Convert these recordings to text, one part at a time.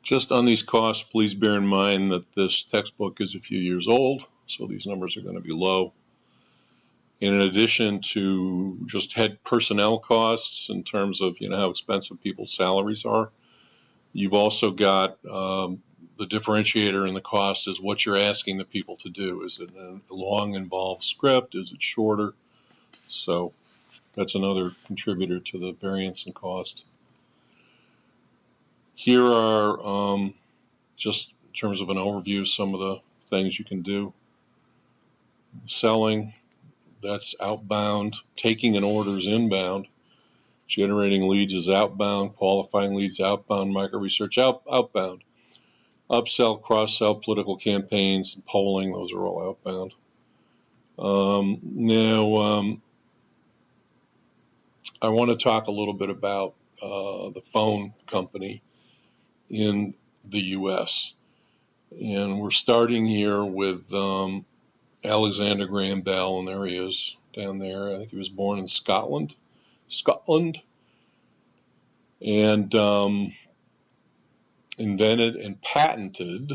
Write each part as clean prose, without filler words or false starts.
Just on these costs, please bear in mind that this textbook is a few years old, so these numbers are going to be low. And in addition to just head personnel costs in terms of how expensive people's salaries are, you've also got the differentiator in the cost is what you're asking the people to do. Is it a long, involved script? Is it shorter? So that's another contributor to the variance in cost. Here are just in terms of an overview, some of the things you can do. Selling, that's outbound. Taking an order is inbound. Generating leads is outbound. Qualifying leads, outbound. Micro research, outbound. Upsell, cross-sell, political campaigns, and polling, those are all outbound. Now, I want to talk a little bit about the phone company in the U.S. And we're starting here with Alexander Graham Bell, and there he is down there. I think he was born in Scotland. And invented and patented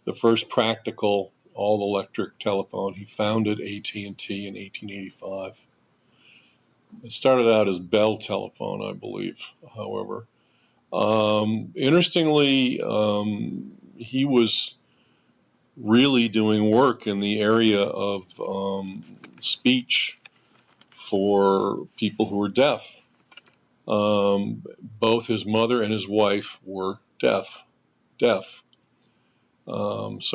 the first practical all-electric telephone. He founded AT&T in 1885. It started out as Bell Telephone, I believe, however. Interestingly, he was really doing work in the area of speech for people who were deaf. Both his mother and his wife were deaf. So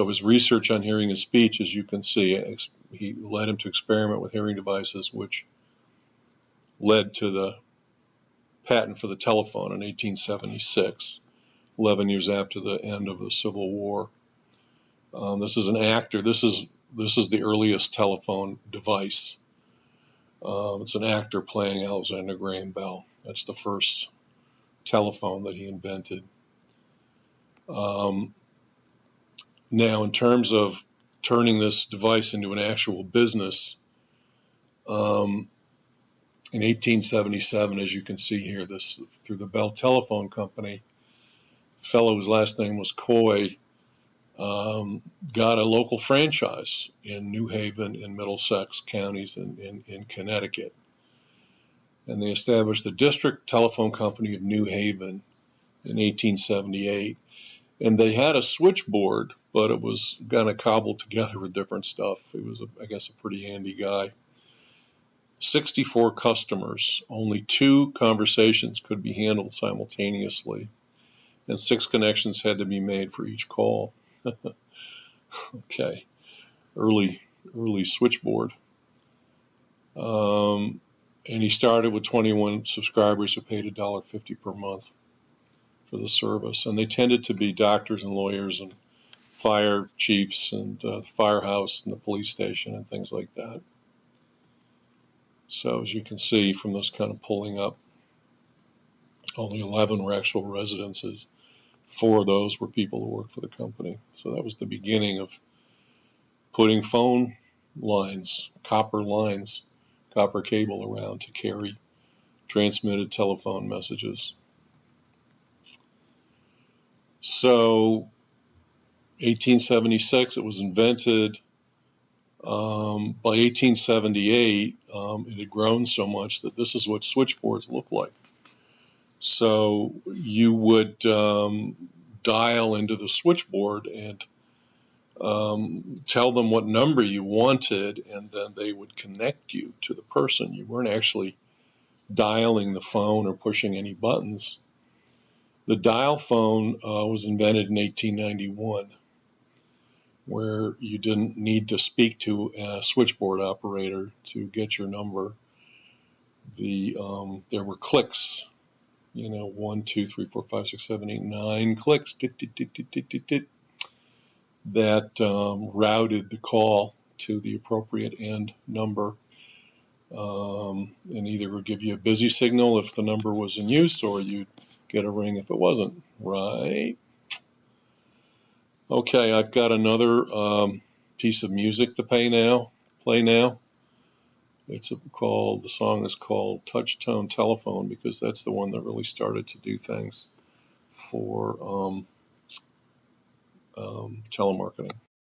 his research on hearing and speech, as you can see, he led him to experiment with hearing devices, which led to the patent for the telephone in 1876, 11 years after the end of the Civil War. This is an actor. This is the earliest telephone device. It's an actor playing Alexander Graham Bell. That's the first telephone that he invented. Now, in terms of turning this device into an actual business, in 1877, as you can see here, this through the Bell Telephone Company, a fellow whose last name was Coy got a local franchise in New Haven and Middlesex counties in Connecticut. And they established the District Telephone Company of New Haven in 1878. And they had a switchboard, but it was kind of cobbled together with different stuff. He was, I guess, a pretty handy guy. 64 customers, only 2 conversations could be handled simultaneously, and 6 connections had to be made for each call. Okay, early switchboard. And he started with 21 subscribers who paid $1.50 per month for the service, and they tended to be doctors and lawyers and fire chiefs and the firehouse and the police station and things like that. So as you can see from this kind of pulling up, only 11 were actual residences. 4 of those were people who worked for the company. So that was the beginning of putting phone lines, copper cable around to carry transmitted telephone messages. So 1876 it was invented. By 1878 it had grown so much that this is what switchboards look like. So you would dial into the switchboard and tell them what number you wanted, and then they would connect you to the person. You weren't actually dialing the phone or pushing any buttons. The dial phone was invented in 1891, where you didn't need to speak to a switchboard operator to get your number. There were clicks, 1, 2, 3, 4, 5, 6, 7, 8, 9 clicks, that routed the call to the appropriate end number, and either would give you a busy signal if the number was in use, or you'd get a ring if it wasn't. Right? Okay, I've got another piece of music to play now. The song is called Touch Tone Telephone, because that's the one that really started to do things for telemarketing.